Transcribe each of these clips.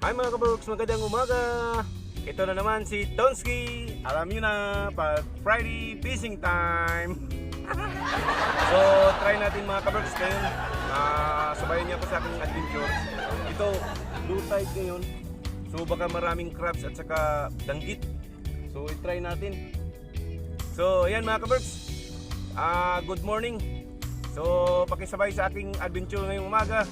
Hi mga kabrooks, magandang umaga! Ito na naman si Tonsky. Alam nyo na, pag Friday fishing time. So, try natin mga kabrooks ngayon. Sabayan niyo ako sa aking adventures. Ito, low tide ngayon. So, baka maraming crabs at saka danggit. So, i-try natin. So, ayan mga kabrooks. Good morning. So, pakisabay sa aking adventure ngayong umaga.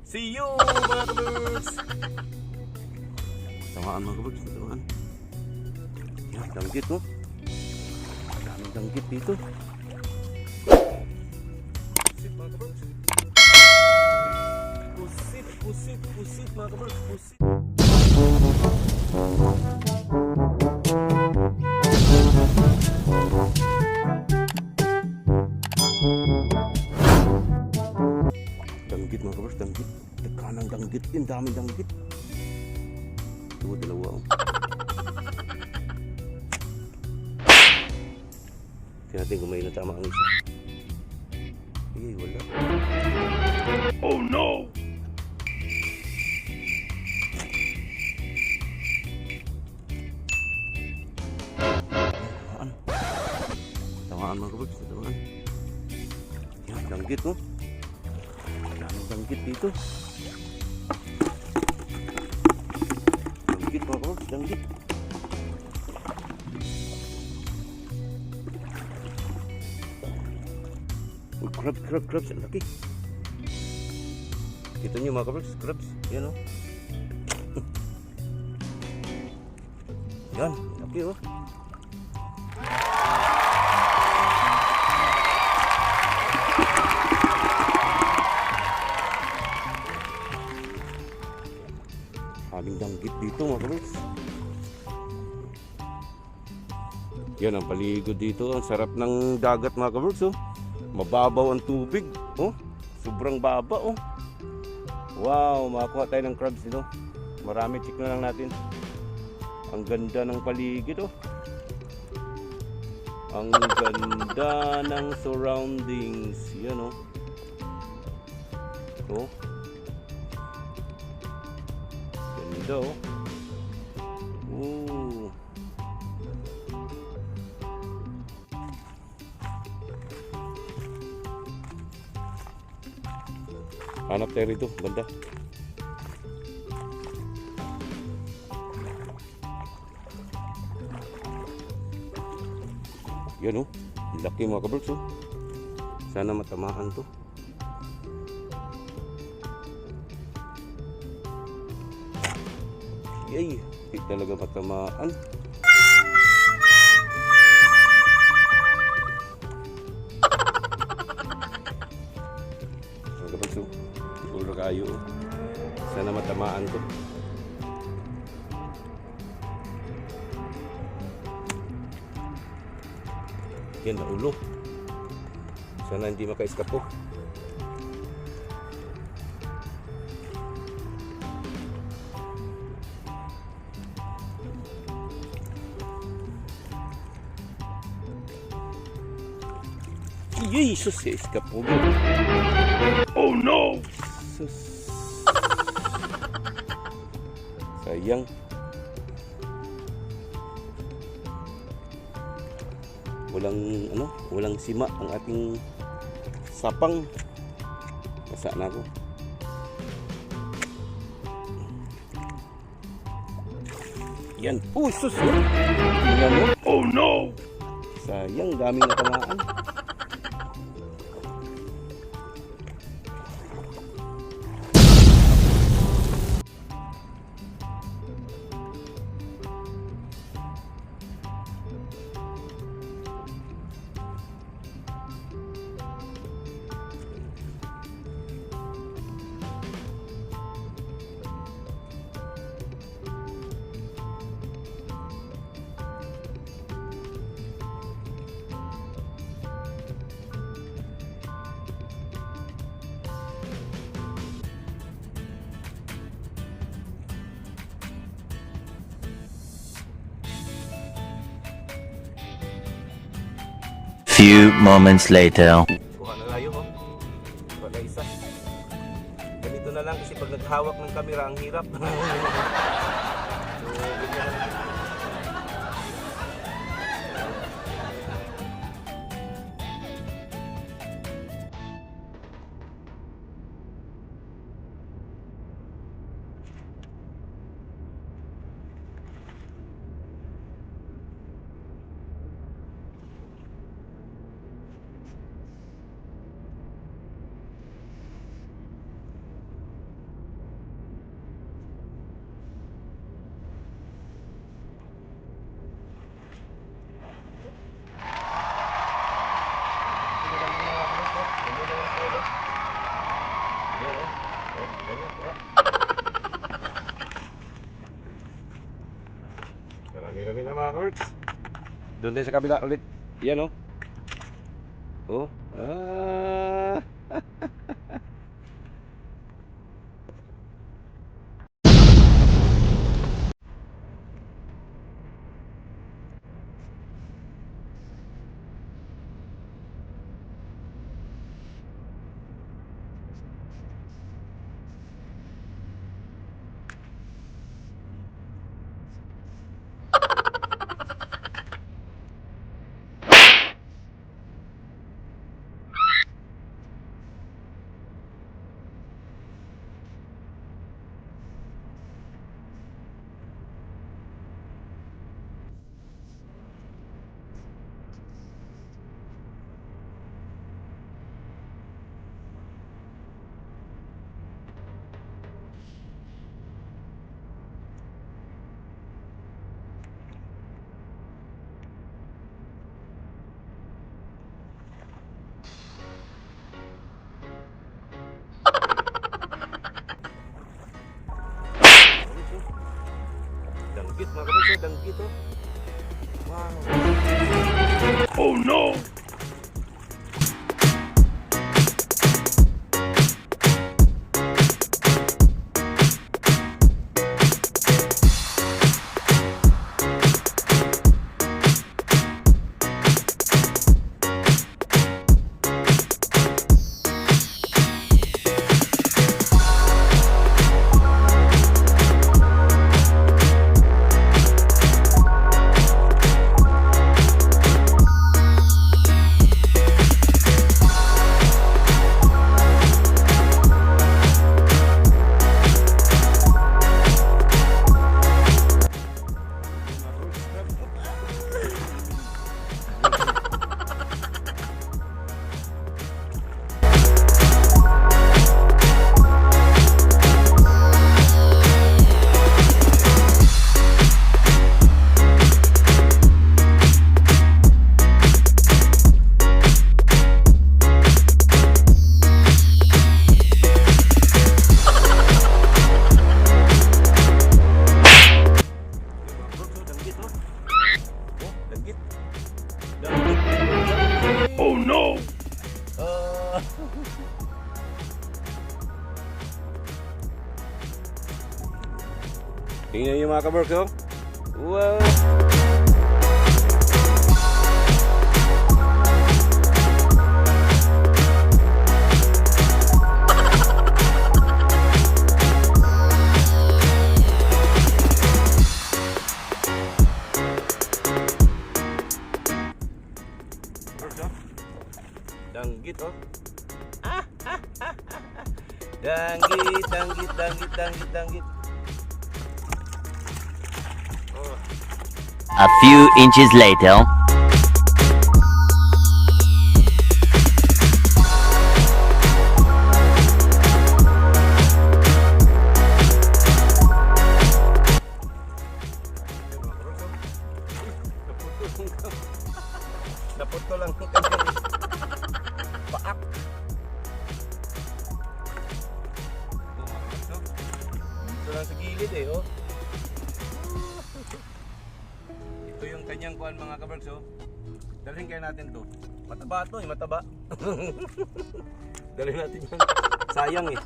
See you mga kabrooks! Tamaan mga kabrooks, tamaan. Yan, danggit oh. Daming danggit dito. Pusit mga kabrooks. Pusit mga kabrooks, pusit. Danggit mga kabrooks, danggit. Kanang danggit din, daming danggit. Ito, dalawa oh. Tingnan natin kung may natama ang isa. Ay, wala. Oh no! Tamaan mga kabrooks, tamaan. Yan, danggit oh. Daming danggit dito. Danggit mga kabrooks, danggit. Uy, crabs, ang laki. Kita nyo mga kabrooks, crabs, yan o. Yan, laki o. Daming danggit dito mga kabrooks. Yan ang paligid dito. Ang sarap ng dagat mga kabrooks oh. Mababaw ang tubig oh. Sobrang baba oh. Wow, makakuha tayo ng crabs dito. Marami, check na lang natin. Ang ganda ng paligid oh. Ang ganda ng surroundings. Yan oh. Oh. Ganda oh. Ooh. Hanap tayo rito, ganda. Yan oh, laki mga kabrooks oh. Sana matamaan to. Yay, hindi talaga matamaan. Mga kabrooks oh, siguro kayo oh. Sana matamaan to. Yan na ulo. Sana hindi maka-eskapo. Jesus, eskapo. Oh no! Sus. Sayang. Walang sima ang ating sapang. Basa na ako. Yan. Oh, sus. Yan, oh no. Sayang, daming natamaan. Few moments later. Kuha na tayo oh. Wala isa. Ganito na lang kasi pag naghawak ng camera ang hirap. So, ganyan. Marami na mga kaworks. Doon din sa kabila ulit. Yan oh. Oh. Ah. Danggit mga kaworks, danggit oh. Wow. Oh no! Oh no! Tingnan niyo mga kaworks oh. Wow! Danggit oh. Danggit, danggit, danggit, danggit, danggit. Oh. A few inches later. Naputol lang ang kanyang paak. Ito lang sa gilid eh oh. Ito yung kanyang kuhan mga kabarks oh. Dalhin kaya natin to. Mataba to eh, mataba. Dalhin natin yan. Sayang eh.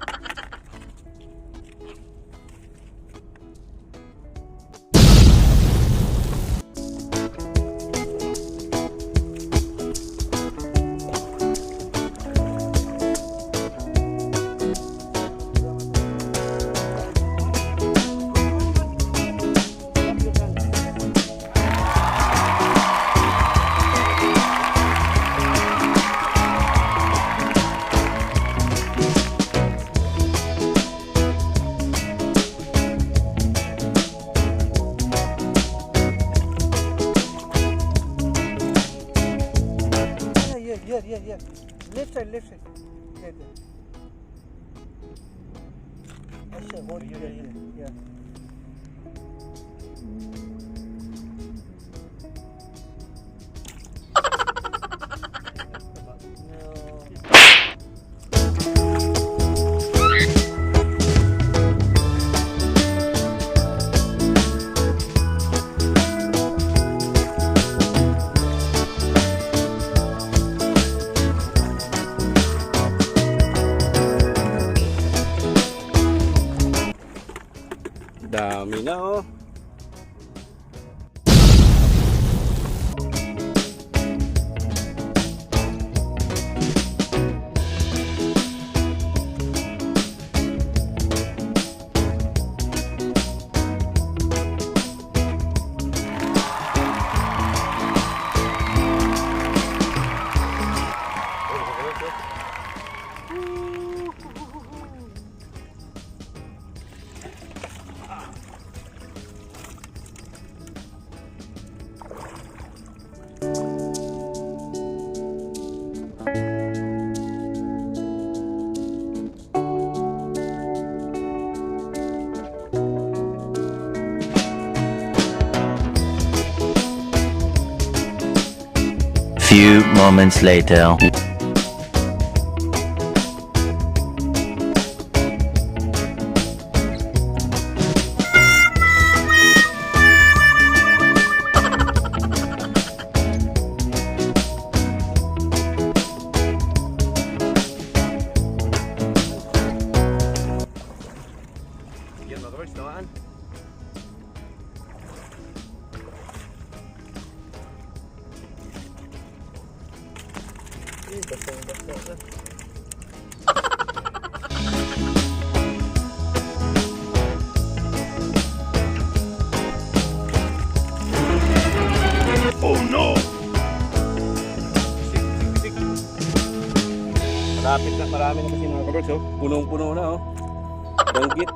lift it. Right there. Aşağı, hold it. Yeah. Dami na oh. Few moments later. Yan mga kabers, tamaan. Basta. Oh no! Sik. Malapit na, marami na kasi mga kabers oh. Punong-puno na oh. Banggit.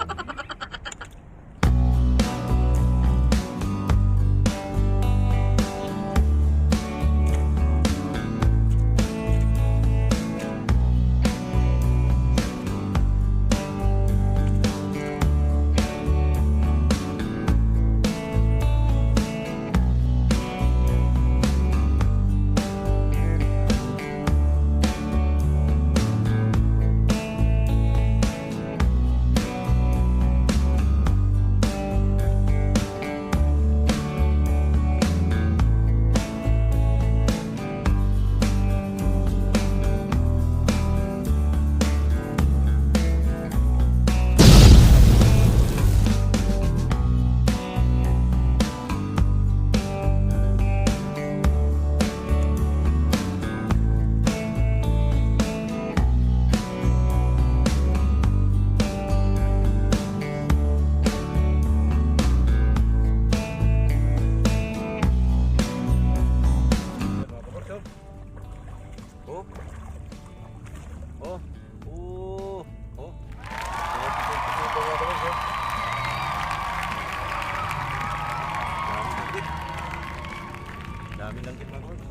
Dami lang din mga kabers.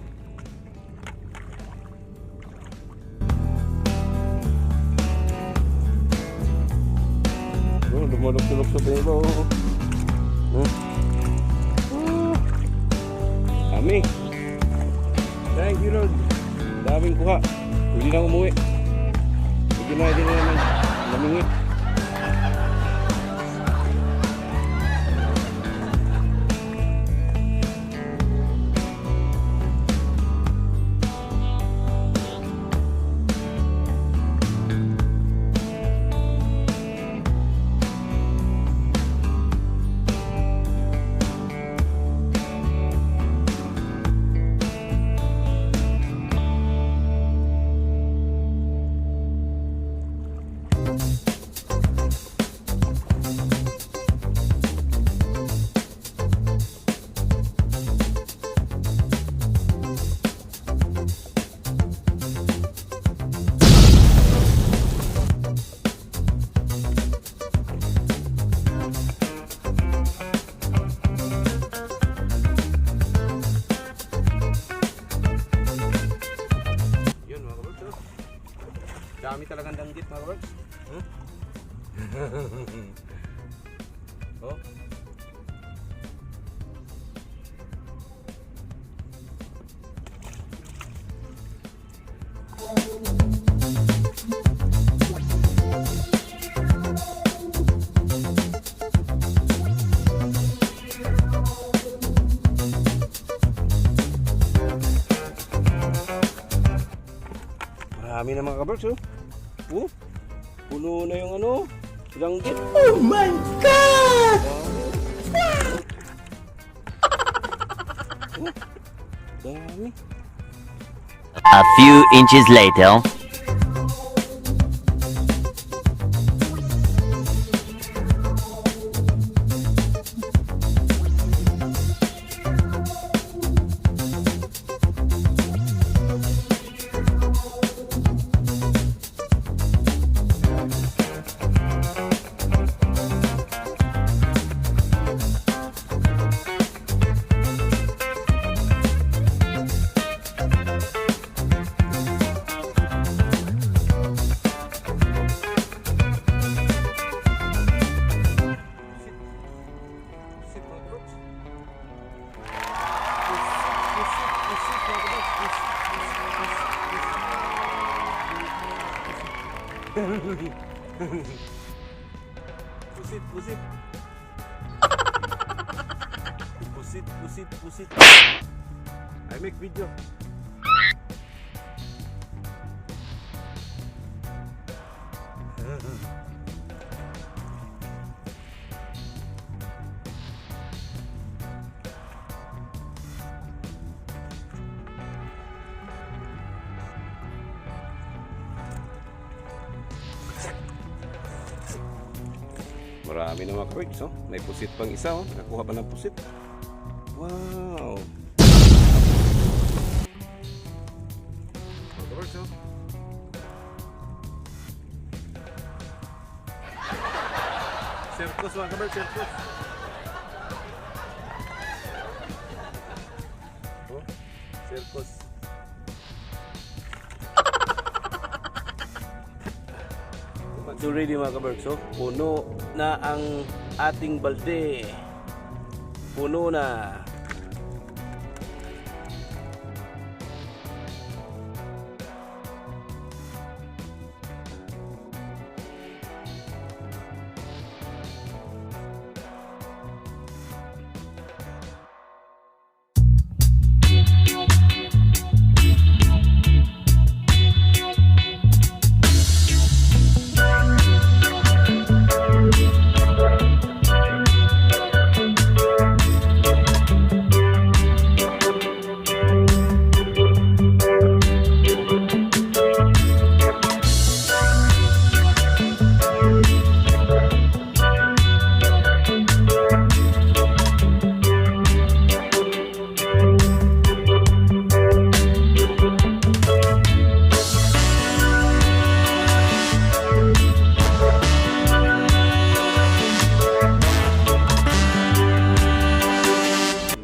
Oh, lumulok-tulok sa belo. Kami. Thank you Lord. Daming kuha. Hindi na umuwi. Hindi na naman lamingi. Oh. Marami na mga kabarks, oh. Oh, puno na yung ano, langgit. Oh my God! Oh, dami. A few inches later. Pusit, pusit. Pusit, pusit, pusit. I make video. Marami na mga kabarks, oh. May pusit pang isa, oh. Nakakuha pa ng pusit. Wow! Mga kabarks, oh. Circus mga kabarks, circus. Oh, circus. So ready mga kabarks, oh. Puno na ang ating balde. Puno na.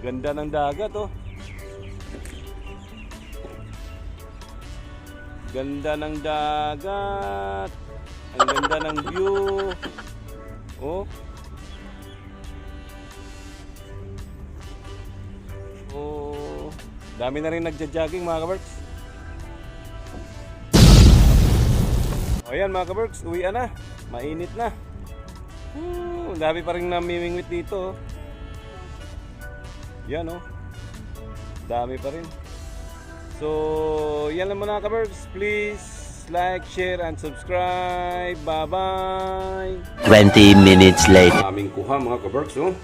Ganda ng dagat, oh. Ganda ng dagat. Ang ganda ng view. Oh. Oh. Dami na rin nagja-jogging mga kabarks. O yan mga kabarks, uwian na. Mainit na. Dami pa rin namimingwit dito, oh. Yan, oh. Dami pa rin. So, yan lang muna kabarks. Please like, share, and subscribe. Bye-bye. 20 minutes later. Aming kuha mga kabarks, oh.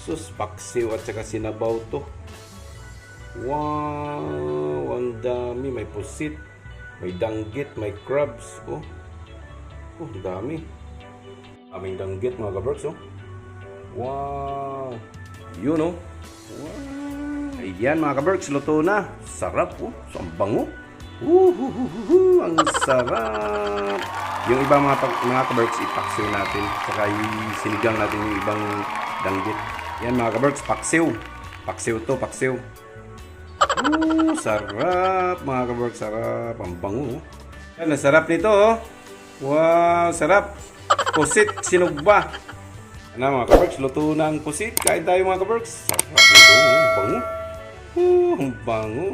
Sus, paksiw at saka sinabaw to. Wow, ang dami. May pusit, may danggit, may crabs, oh. Oh, dami. Aming danggit mga kabarks, oh. Wow. Yun, oh. Wow. Ayan mga kabarks, luto na. Sarap, oh. So, ang bango. Ang sarap. Yung ibang mga kabarks, ipaksiw natin. Saka sinigang natin yung ibang danggit. Yan mga kabarks, paksiw. Paksiw to, paksiw. Sarap mga kabarks, sarap. Ang bango, oh. Yan, ang sarap nito, oh. Wow, sarap. Pusit sinugba. Ano mga kaberks, luto na ang pusit. Kain tayo mga kaberks. Sarap nito, ang bango. Ang bango.